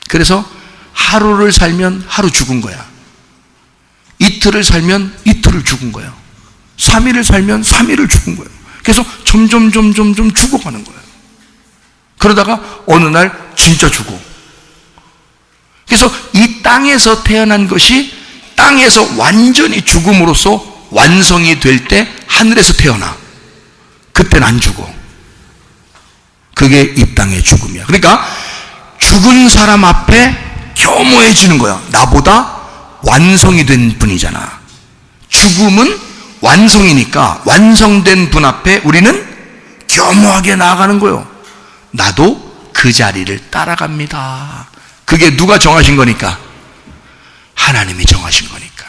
그래서 하루를 살면 하루 죽은 거야. 이틀을 살면 이틀을 죽은 거야. 3일을 살면 3일을 죽은 거야. 그래서 점점 죽어가는 거야. 그러다가 어느 날 진짜 죽어. 그래서 이 땅에서 태어난 것이 땅에서 완전히 죽음으로써 완성이 될 때 하늘에서 태어나. 그때는 안 죽어. 그게 이 땅의 죽음이야. 그러니까 죽은 사람 앞에 겸허해지는 거야. 나보다 완성이 된 분이잖아. 죽음은 완성이니까 완성된 분 앞에 우리는 겸허하게 나아가는 거예요. 나도 그 자리를 따라갑니다. 그게 누가 정하신 거니까? 하나님이 정하신 거니까.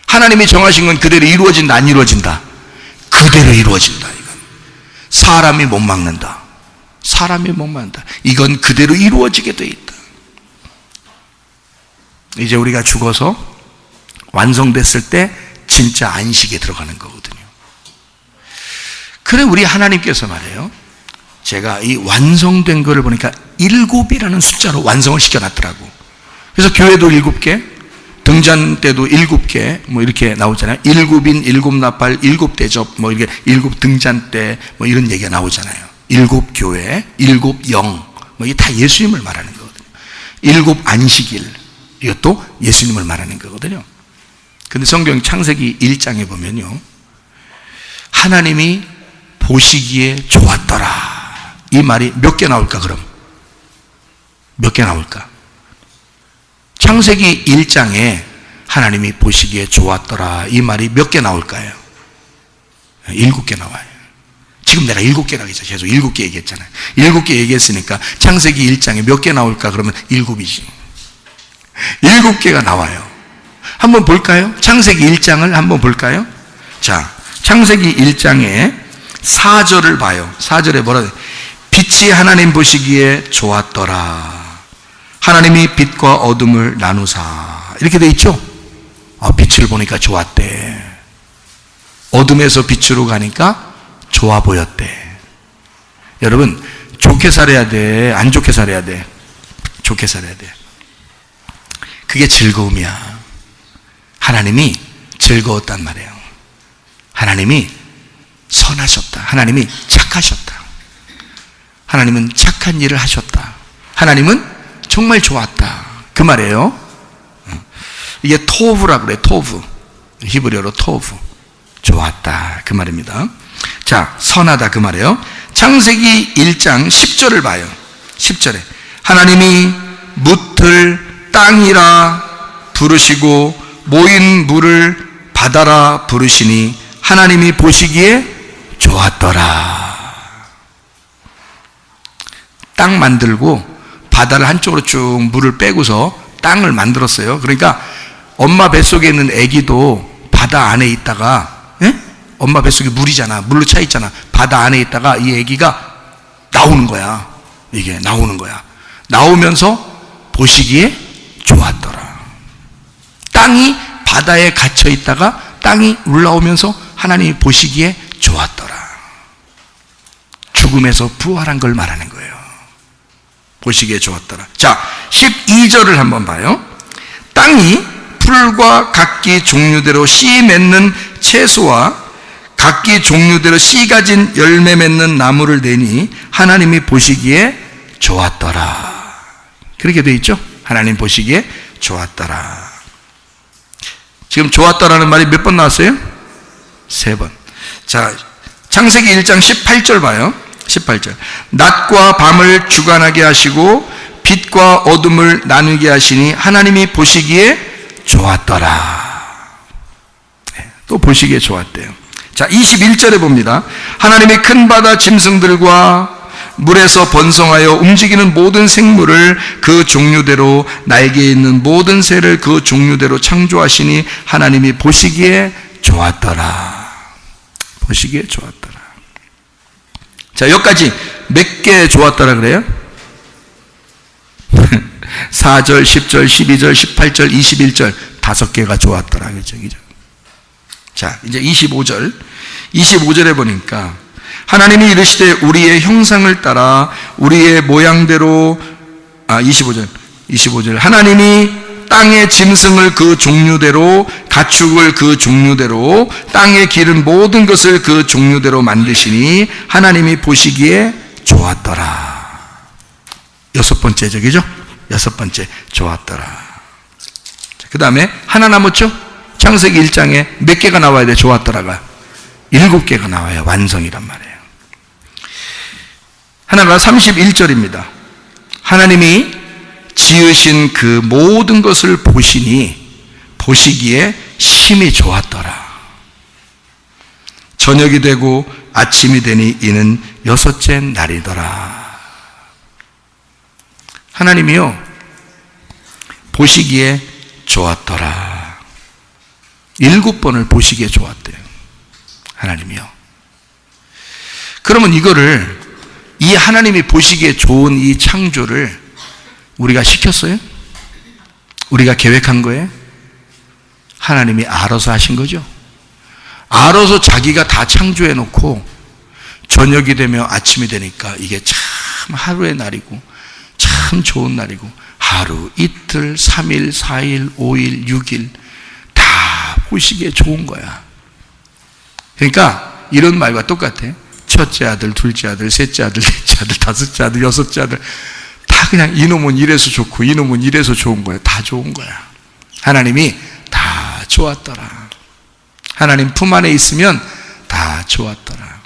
하나님이 정하신 건 그대로 이루어진다, 안 이루어진다? 그대로 이루어진다. 이건 사람이 못 막는다. 사람이 못 막는다. 이건 그대로 이루어지게 돼 있다. 이제 우리가 죽어서 완성됐을 때 진짜 안식에 들어가는 거거든요. 그래 우리 하나님께서 말해요. 제가 이 완성된 거를 보니까 7이라는 숫자로 완성을 시켜놨더라고. 그래서 교회도 7개, 등잔 때도 7개, 뭐 이렇게 나오잖아요. 7인, 7나팔, 7대접, 뭐 이렇게 7등잔 때, 뭐 이런 얘기가 나오잖아요. 7교회, 7영, 뭐 이게 다 예수님을 말하는 거거든요. 7 안식일, 이것도 예수님을 말하는 거거든요. 근데 성경 창세기 1장에 보면요, 하나님이 보시기에 좋았더라. 이 말이 몇 개 나올까, 그럼? 몇 개 나올까? 창세기 1장에 하나님이 보시기에 좋았더라. 이 말이 몇 개 나올까요? 7개 나와요. 지금 내가 7개라고 했죠. 계속 7개 얘기했잖아요. 7개 얘기했으니까 창세기 1장에 몇 개 나올까? 그러면 7이지. 7개가 나와요. 한번 볼까요? 창세기 1장을 한번 볼까요? 자, 창세기 1장에 4절을 봐요. 4절에 뭐라 해요? 빛이 하나님 보시기에 좋았더라. 하나님이 빛과 어둠을 나누사. 이렇게 돼 있죠? 빛을 보니까 좋았대. 어둠에서 빛으로 가니까 좋아 보였대. 여러분, 좋게 살아야 돼? 안 좋게 살아야 돼? 좋게 살아야 돼. 그게 즐거움이야. 하나님이 즐거웠단 말이에요. 하나님이 선하셨다. 하나님이 착하셨다. 하나님은 착한 일을 하셨다. 하나님은 정말 좋았다. 그 말이에요. 이게 토브라고 그래. 토브. 히브리어로 토브. 좋았다. 그 말입니다. 자, 선하다. 그 말이에요. 창세기 1장 10절을 봐요. 10절에 하나님이 뭇을 땅이라 부르시고 모인 물을 바다라 부르시니 하나님이 보시기에 좋았더라. 땅 만들고 바다를 한쪽으로 쭉 물을 빼고서 땅을 만들었어요. 그러니까 엄마 뱃속에 있는 아기도 바다 안에 있다가, 엄마 뱃속에 물이잖아. 물로 차 있잖아. 바다 안에 있다가 이 아기가 나오는 거야. 이게 나오는 거야. 나오면서 보시기에 좋았더라. 땅이 바다에 갇혀 있다가 땅이 올라오면서 하나님이 보시기에 좋았더라. 죽음에서 부활한 걸 말하는 거예요. 보시기에 좋았더라. 자, 12절을 한번 봐요. 땅이 풀과 각기 종류대로 씨 맺는 채소와 각기 종류대로 씨 가진 열매 맺는 나무를 내니 하나님이 보시기에 좋았더라. 그렇게 돼 있죠? 하나님 보시기에 좋았더라. 지금 좋았더라는 말이 몇 번 나왔어요? 3번. 자, 창세기 1장 18절 봐요. 18절. 낮과 밤을 주관하게 하시고 빛과 어둠을 나누게 하시니 하나님이 보시기에 좋았더라. 또 보시기에 좋았대요. 자, 21절에 봅니다. 하나님이 큰 바다 짐승들과 물에서 번성하여 움직이는 모든 생물을 그 종류대로 날개 있는 모든 새를 그 종류대로 창조하시니 하나님이 보시기에 좋았더라. 보시기에 좋았더라. 자, 여기까지 몇 개 좋았더라 그래요? 4절, 10절, 12절, 18절, 21절 5개가 좋았더라. 그죠? 자, 이제 25절에 보니까 하나님이 이르시되 우리의 형상을 따라 우리의 모양대로 25절 하나님이 땅의 짐승을 그 종류대로 가축을 그 종류대로 땅에 기른 모든 것을 그 종류대로 만드시니 하나님이 보시기에 좋았더라. 6번째죠, 그죠? 6번째 좋았더라. 그 다음에 하나 남았죠? 창세기 1장에 몇 개가 나와야 돼? 좋았더라가 7개가 나와요. 완성이란 말이에요. 하나가 31절입니다. 하나님이 지으신 그 모든 것을 보시기에 심히 좋았더라. 저녁이 되고 아침이 되니 이는 6째 날이더라. 하나님이요, 보시기에 좋았더라. 7번을 보시기에 좋았대요. 하나님이요. 그러면 이 하나님이 보시기에 좋은 이 창조를 우리가 시켰어요? 우리가 계획한 거예요? 하나님이 알아서 하신 거죠? 알아서 자기가 다 창조해 놓고 저녁이 되며 아침이 되니까 이게 참 하루의 날이고 참 좋은 날이고 하루, 이틀, 3일, 4일, 5일, 6일 다 보시기에 좋은 거야. 그러니까 이런 말과 똑같아. 첫째 아들, 둘째 아들, 셋째 아들, 넷째 아들, 다섯째 아들, 여섯째 아들 다 그냥 이놈은 이래서 좋고 이놈은 이래서 좋은 거야. 다 좋은 거야. 하나님이 다 좋았더라. 하나님 품 안에 있으면 다 좋았더라.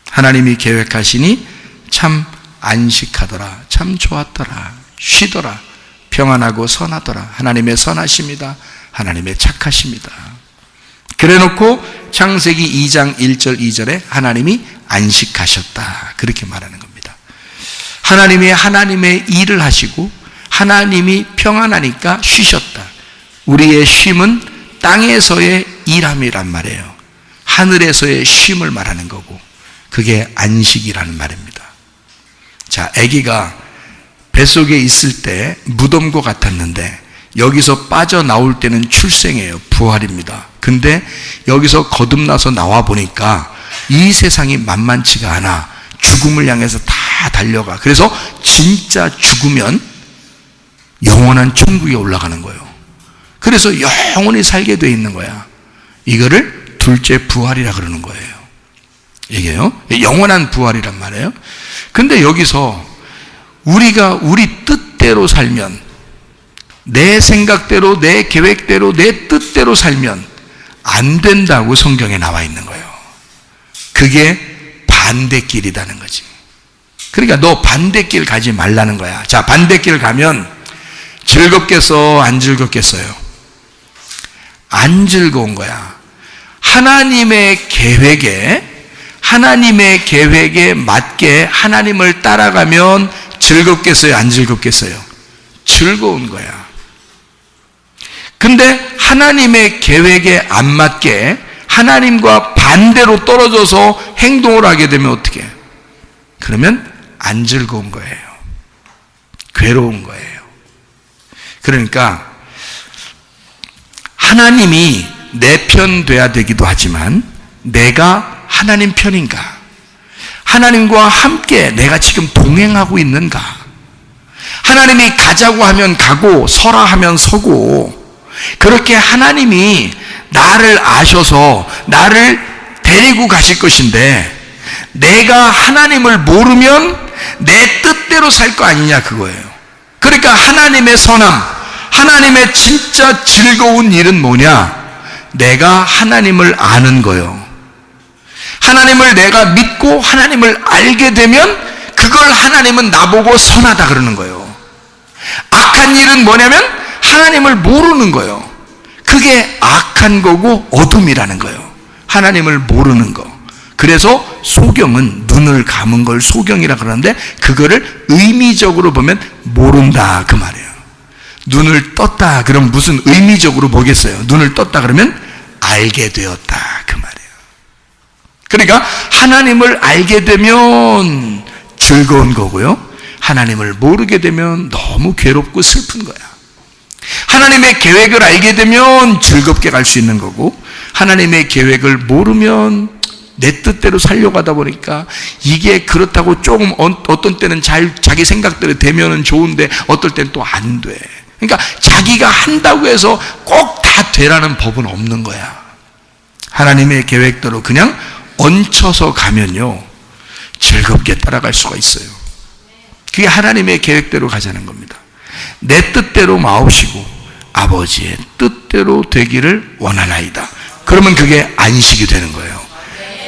하나님이 계획하시니 참 안식하더라. 참 좋았더라. 쉬더라. 평안하고 선하더라. 하나님의 선하십니다. 하나님의 착하십니다. 그래 놓고 창세기 2장 1절 2절에 하나님이 안식하셨다. 그렇게 말하는 겁니다. 하나님이 하나님의 일을 하시고 하나님이 평안하니까 쉬셨다. 우리의 쉼은 땅에서의 일함이란 말이에요. 하늘에서의 쉼을 말하는 거고 그게 안식이라는 말입니다. 자, 아기가 뱃속에 있을 때 무덤과 같았는데 여기서 빠져나올 때는 출생이에요. 부활입니다. 근데 여기서 거듭나서 나와 보니까 이 세상이 만만치가 않아. 죽음을 향해서 다 달려가. 그래서 진짜 죽으면 영원한 천국에 올라가는 거예요. 그래서 영원히 살게 돼 있는 거야. 이거를 둘째 부활이라 그러는 거예요. 이게요, 영원한 부활이란 말이에요. 근데 여기서 우리가 우리 뜻대로 살면, 내 생각대로, 내 계획대로, 내 뜻대로 살면 안 된다고 성경에 나와 있는 거예요. 그게 반대길이라는 거지. 그러니까 너 반대길 가지 말라는 거야. 자, 반대길 가면 즐겁겠어, 안 즐겁겠어요? 안 즐거운 거야. 하나님의 계획에 맞게 하나님을 따라가면 즐겁겠어요, 안 즐겁겠어요? 즐거운 거야. 근데 하나님의 계획에 안 맞게 하나님과 반대로 떨어져서 행동을 하게 되면 어떻게 해요? 그러면 안 즐거운 거예요. 괴로운 거예요. 그러니까 하나님이 내 편 돼야 되기도 하지만 내가 하나님 편인가? 하나님과 함께 내가 지금 동행하고 있는가? 하나님이 가자고 하면 가고 서라 하면 서고, 그렇게 하나님이 나를 아셔서 나를 데리고 가실 것인데 내가 하나님을 모르면 내 뜻대로 살 거 아니냐, 그거예요. 그러니까 하나님의 선함, 하나님의 진짜 즐거운 일은 뭐냐? 내가 하나님을 아는 거예요. 하나님을 내가 믿고 하나님을 알게 되면 그걸 하나님은 나보고 선하다 그러는 거예요. 악한 일은 뭐냐면 하나님을 모르는 거예요. 그게 악한 거고 어둠이라는 거예요. 하나님을 모르는 거. 그래서 소경은 눈을 감은 걸 소경이라 그러는데 그거를 의미적으로 보면 모른다 그 말이에요. 눈을 떴다 그럼 무슨 의미적으로 보겠어요? 눈을 떴다 그러면 알게 되었다 그 말이에요. 그러니까 하나님을 알게 되면 즐거운 거고요. 하나님을 모르게 되면 너무 괴롭고 슬픈 거야. 하나님의 계획을 알게 되면 즐겁게 갈 수 있는 거고, 하나님의 계획을 모르면 내 뜻대로 살려고 하다 보니까 이게 그렇다고 조금 어떤 때는 자기 생각대로 되면은 좋은데 어떨 때는 또 안 돼. 그러니까 자기가 한다고 해서 꼭 다 되라는 법은 없는 거야. 하나님의 계획대로 그냥 얹혀서 가면요, 즐겁게 따라갈 수가 있어요. 그게 하나님의 계획대로 가자는 겁니다. 내 뜻대로 마옵시고 아버지의 뜻대로 되기를 원하나이다. 그러면 그게 안식이 되는 거예요.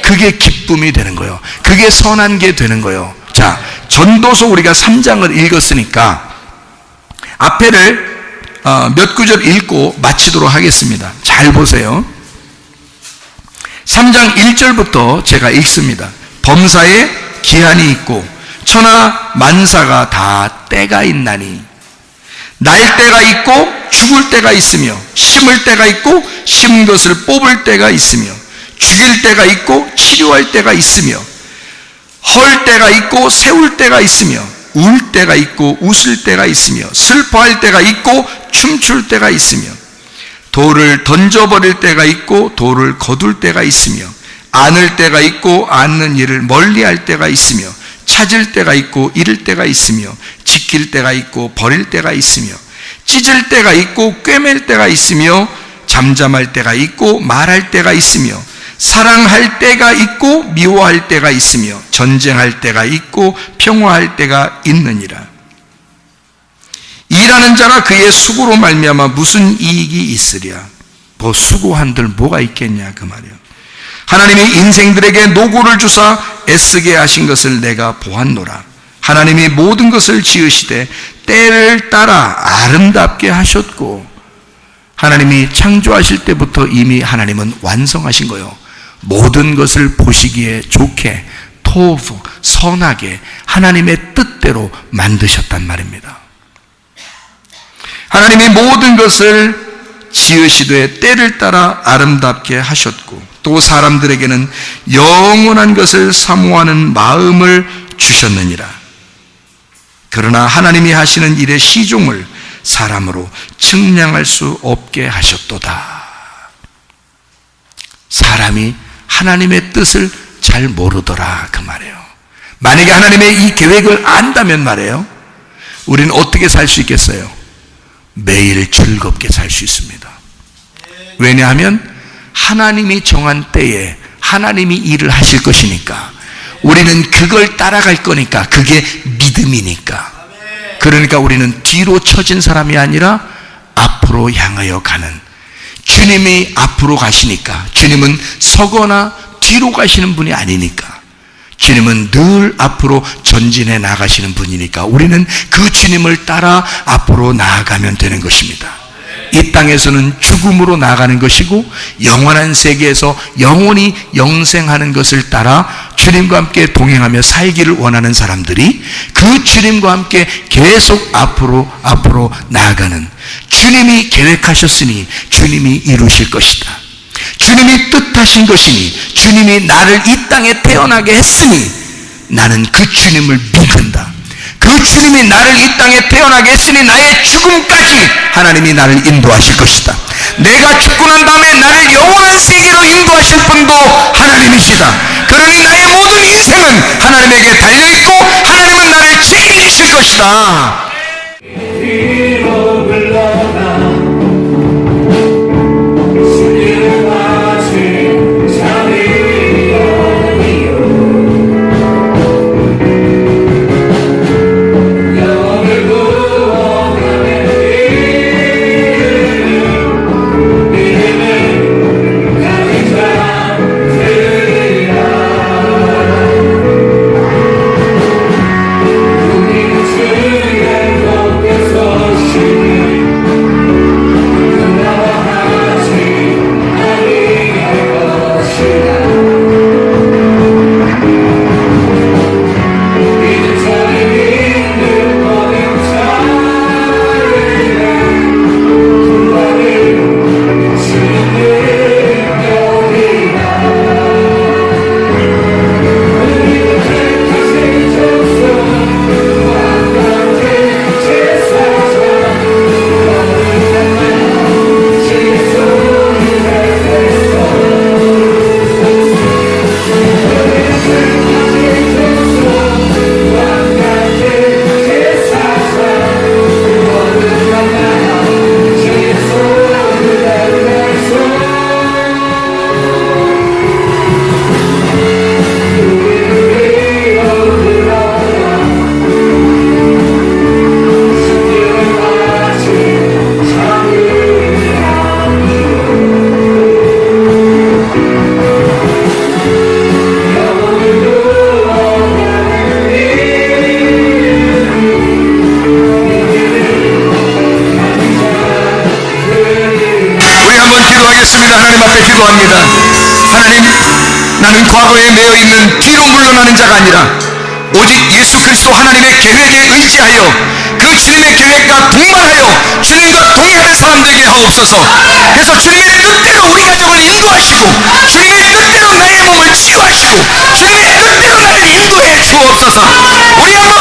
그게 기쁨이 되는 거예요. 그게 선한 게 되는 거예요. 자, 전도서 우리가 3장을 읽었으니까 앞에를 몇 구절 읽고 마치도록 하겠습니다. 잘 보세요. 3장 1절부터 제가 읽습니다. 범사에 기한이 있고 천하 만사가 다 때가 있나니 날 때가 있고 죽을 때가 있으며 심을 때가 있고 심은 것을 뽑을 때가 있으며 죽일 때가 있고 치료할 때가 있으며 헐 때가 있고 세울 때가 있으며 울 때가 있고 웃을 때가 있으며 슬퍼할 때가 있고 춤출 때가 있으며 돌을 던져버릴 때가 있고 돌을 거둘 때가 있으며 안을 때가 있고 안는 일을 멀리할 때가 있으며 찾을 때가 있고 잃을 때가 있으며 지킬 때가 있고 버릴 때가 있으며 찢을 때가 있고 꿰맬 때가 있으며 잠잠할 때가 있고 말할 때가 있으며 사랑할 때가 있고 미워할 때가 있으며 전쟁할 때가 있고 평화할 때가 있느니라. 일하는 자가 그의 수고로 말미암아 무슨 이익이 있으랴. 뭐 수고한들 뭐가 있겠냐 그 말이야. 하나님이 인생들에게 노고를 주사 애쓰게 하신 것을 내가 보았노라. 하나님이 모든 것을 지으시되 때를 따라 아름답게 하셨고, 하나님이 창조하실 때부터 이미 하나님은 완성하신 거예요. 모든 것을 보시기에 좋게 토브 선하게 하나님의 뜻대로 만드셨단 말입니다. 하나님이 모든 것을 지으시되 때를 따라 아름답게 하셨고 또 사람들에게는 영원한 것을 사모하는 마음을 주셨느니라. 그러나 하나님이 하시는 일의 시종을 사람으로 측량할 수 없게 하셨도다. 사람이 하나님의 뜻을 잘 모르더라 그 말이에요. 만약에 하나님의 이 계획을 안다면 말이에요, 우리는 어떻게 살 수 있겠어요? 매일 즐겁게 살 수 있습니다. 왜냐하면 하나님이 정한 때에 하나님이 일을 하실 것이니까, 우리는 그걸 따라갈 거니까, 그게 믿음이니까. 그러니까 우리는 뒤로 처진 사람이 아니라 앞으로 향하여 가는, 주님이 앞으로 가시니까, 주님은 서거나 뒤로 가시는 분이 아니니까, 주님은 늘 앞으로 전진해 나가시는 분이니까 우리는 그 주님을 따라 앞으로 나아가면 되는 것입니다. 이 땅에서는 죽음으로 나아가는 것이고 영원한 세계에서 영원히 영생하는 것을 따라 주님과 함께 동행하며 살기를 원하는 사람들이 그 주님과 함께 계속 앞으로 나아가는, 주님이 계획하셨으니 주님이 이루실 것이다. 주님이 뜻하신 것이니 주님이 나를 이 땅에 태어나게 했으니 나는 그 주님을 믿는다. 그 주님이 나를 이 땅에 태어나게 했으니 나의 죽음까지 하나님이 나를 인도하실 것이다. 내가 죽고 난 다음에 나를 영원한 세계로 인도하실 분도 하나님이시다. 그러니 나의 모든 인생은 하나님에게 달려있고 하나님은 나를 책임지실 것이다. 주의 기도합니다. 하나님, 나는 과거에 매여 있는 뒤로 물러나는 자가 아니라 오직 예수 그리스도 하나님의 계획에 의지하여 그 주님의 계획과 동반하여 주님과 동행하는 사람 되게 하옵소서. 그래서 주님의 뜻대로 우리 가정을 인도하시고 주님의 뜻대로 나의 몸을 치유하시고 주님의 뜻대로 나를 인도해 주옵소서. 우리 한번